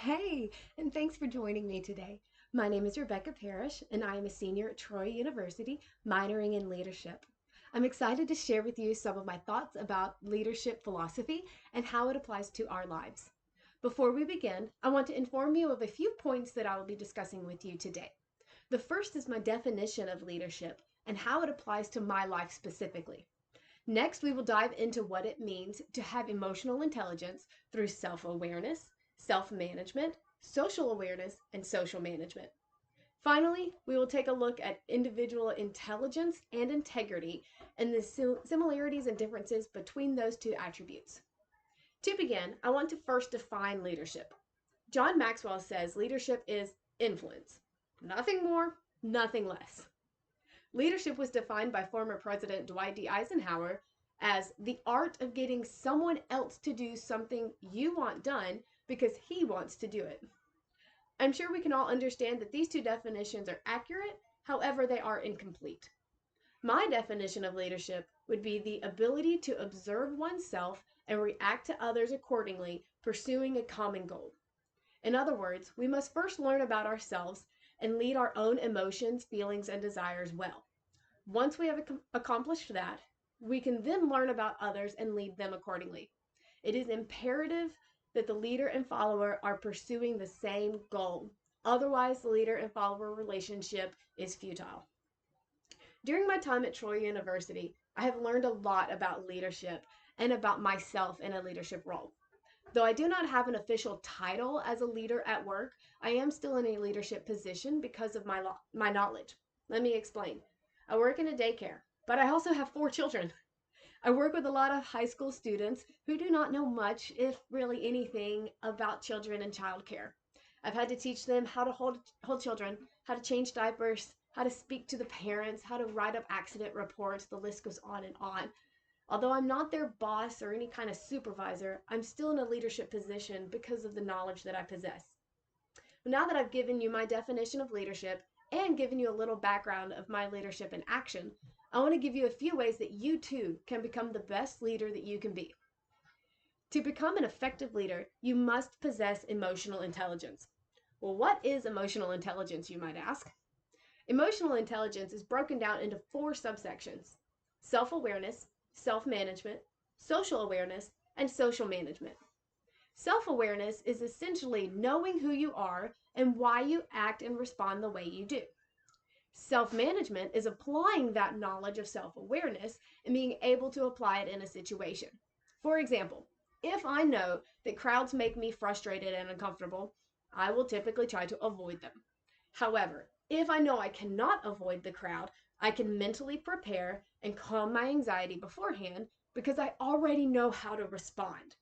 Hey, and thanks for joining me today. My name is Rebecca Parrish, and I am a senior at Troy University, minoring in leadership. I'm excited to share with you some of my thoughts about leadership philosophy and how it applies to our lives. Before we begin, I want to inform you of a few points that I will be discussing with you today. The first is my definition of leadership and how it applies to my life specifically. Next, we will dive into what it means to have emotional intelligence through self awareness, self management, social awareness, and social management. Finally, we will take a look at individual intelligence and integrity and the similarities and differences between those two attributes. To begin, I want to first define leadership. John Maxwell says leadership is influence. Nothing more, nothing less. Leadership was defined by former President Dwight D. Eisenhower as the art of getting someone else to do something you want done because he wants to do it. I'm sure we can all understand that these two definitions are accurate, however, they are incomplete. My definition of leadership would be the ability to observe oneself and react to others accordingly, pursuing a common goal. In other words, we must first learn about ourselves and lead our own emotions, feelings, and desires well. Once we have accomplished that, we can then learn about others and lead them accordingly. It is imperative that the leader and follower are pursuing the same goal. Otherwise, the leader and follower relationship is futile. During my time at Troy University, I have learned a lot about leadership and about myself in a leadership role. Though I do not have an official title as a leader at work, I am still in a leadership position because of my knowledge. Let me explain. I work in a daycare, but I also have 4 children. I work with a lot of high school students who do not know much, if really anything, about children and childcare. I've had to teach them how to hold children, how to change diapers, how to speak to the parents, how to write up accident reports. The list goes on and on. Although I'm not their boss or any kind of supervisor, I'm still in a leadership position because of the knowledge that I possess. Now that I've given you my definition of leadership and given you a little background of my leadership in action, I want to give you a few ways that you too can become the best leader that you can be. To become an effective leader, you must possess emotional intelligence. Well, what is emotional intelligence, you might ask? Emotional intelligence is broken down into 4 subsections: self awareness, self management, social awareness, and social management. Self awareness is essentially knowing who you are and why you act and respond the way you do. Self management is applying that knowledge of self awareness and being able to apply it in a situation. For example, if I know that crowds make me frustrated and uncomfortable, I will typically try to avoid them. However, if I know I cannot avoid the crowd, I can mentally prepare and calm my anxiety beforehand because I already know how to respond.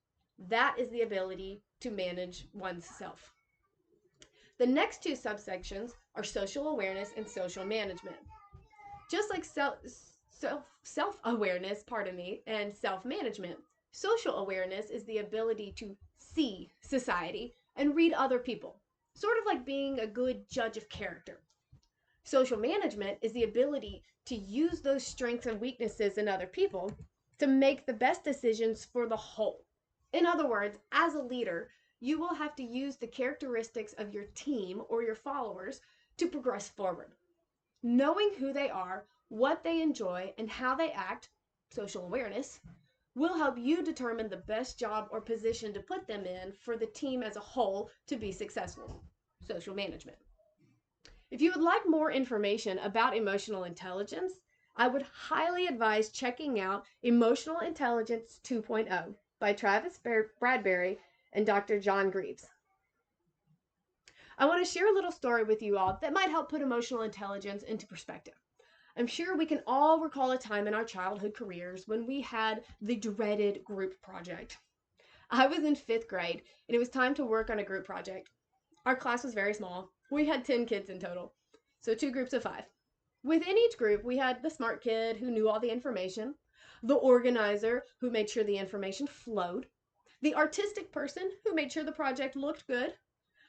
That is the ability to manage oneself. The next 2 subsections are social awareness and social management. Just like self-awareness, pardon me, and self-management, social awareness is the ability to see society and read other people, sort of like being a good judge of character. Social management is the ability to use those strengths and weaknesses in other people to make the best decisions for the whole. In other words, as a leader, you will have to use the characteristics of your team or your followers to progress forward. Knowing who they are, what they enjoy, and how they act, social awareness, will help you determine the best job or position to put them in for the team as a whole to be successful, social management. If you would like more information about emotional intelligence, I would highly advise checking out Emotional Intelligence 2.0 by Travis Bradberry and Dr. John Greaves. I want to share a little story with you all that might help put emotional intelligence into perspective. I'm sure we can all recall a time in our childhood careers when we had the dreaded group project. I was in 5th grade and it was time to work on a group project. Our class was very small. We had 10 kids in total, so 2 groups of 5. Within each group, we had the smart kid who knew all the information, the organizer who made sure the information flowed, the artistic person who made sure the project looked good,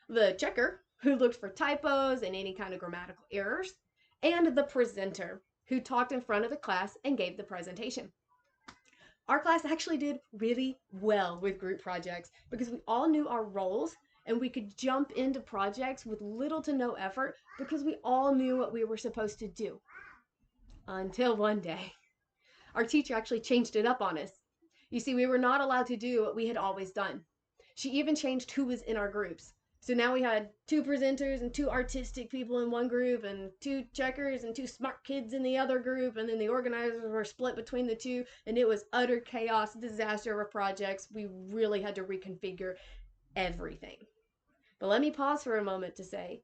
the checker who looked for typos and any kind of grammatical errors, and the presenter who talked in front of the class and gave the presentation. Our class actually did really well with group projects because we all knew our roles and we could jump into projects with little to no effort because we all knew what we were supposed to do. Until one day, our teacher actually changed it up on us. You see, we were not allowed to do what we had always done. She even changed who was in our groups. So now we had two presenters and two artistic people in one group, and two checkers and two smart kids in the other group, and then the organizers were split between the two, and it was utter chaos, disaster of projects. We really had to reconfigure everything. But let me pause for a moment to say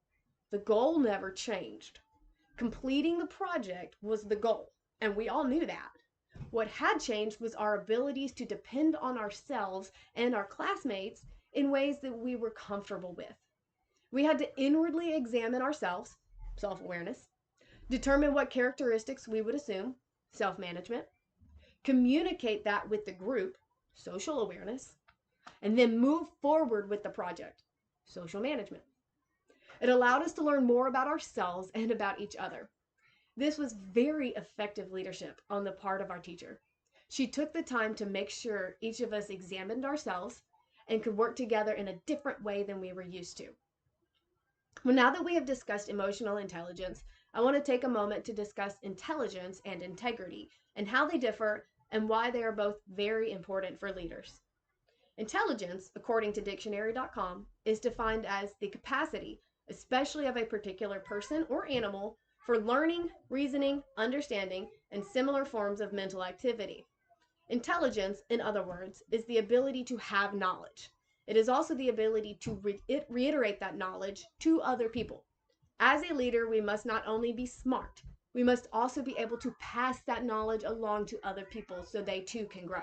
the goal never changed. Completing the project was the goal, and we all knew that. What had changed was our abilities to depend on ourselves and our classmates in ways that we were comfortable with. We had to inwardly examine ourselves, self awareness, determine what characteristics we would assume, self management, communicate that with the group, social awareness, and then move forward with the project, social management. It allowed us to learn more about ourselves and about each other. This was very effective leadership on the part of our teacher. She took the time to make sure each of us examined ourselves and could work together in a different way than we were used to. Well, now that we have discussed emotional intelligence, I want to take a moment to discuss intelligence and integrity and how they differ and why they are both very important for leaders. Intelligence, according to dictionary.com, is defined as the capacity, especially of a particular person or animal, for learning, reasoning, understanding, and similar forms of mental activity. Intelligence, in other words, is the ability to have knowledge. It is also the ability to reiterate that knowledge to other people. As a leader, we must not only be smart, we must also be able to pass that knowledge along to other people so they too can grow.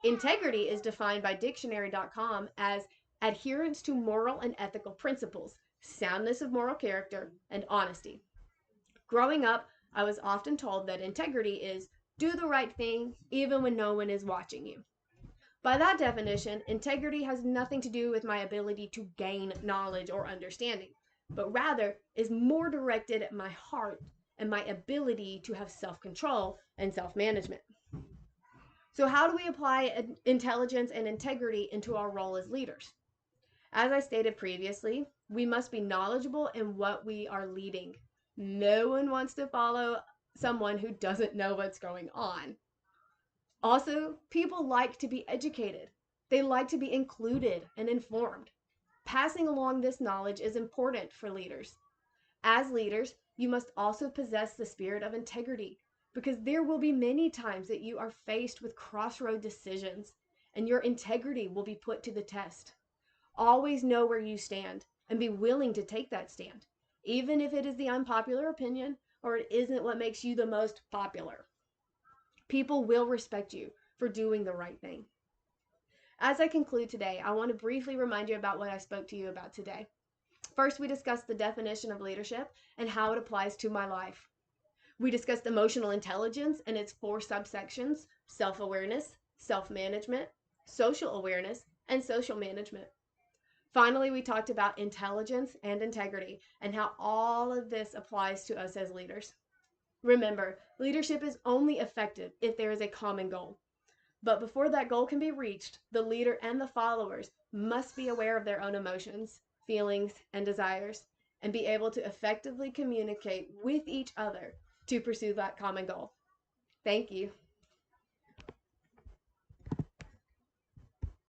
Integrity is defined by dictionary.com as adherence to moral and ethical principles, soundness of moral character, and honesty. Growing up, I was often told that integrity is do the right thing even when no one is watching you. By that definition, integrity has nothing to do with my ability to gain knowledge or understanding, but rather is more directed at my heart and my ability to have self-control and self-management. So how do we apply intelligence and integrity into our role as leaders? As I stated previously, we must be knowledgeable in what we are leading. No one wants to follow someone who doesn't know what's going on. Also, people like to be educated. They like to be included and informed. Passing along this knowledge is important for leaders. As leaders, you must also possess the spirit of integrity because there will be many times that you are faced with crossroad decisions and your integrity will be put to the test. Always know where you stand and be willing to take that stand, even if it is the unpopular opinion or it isn't what makes you the most popular. People will respect you for doing the right thing. As I conclude today, I want to briefly remind you about what I spoke to you about today. First, we discussed the definition of leadership and how it applies to my life. We discussed emotional intelligence and its 4 subsections: self-awareness, self-management, social awareness, and social management. Finally, we talked about intelligence and integrity and how all of this applies to us as leaders. Remember, leadership is only effective if there is a common goal. But before that goal can be reached, the leader and the followers must be aware of their own emotions, feelings, and desires, and be able to effectively communicate with each other to pursue that common goal. Thank you.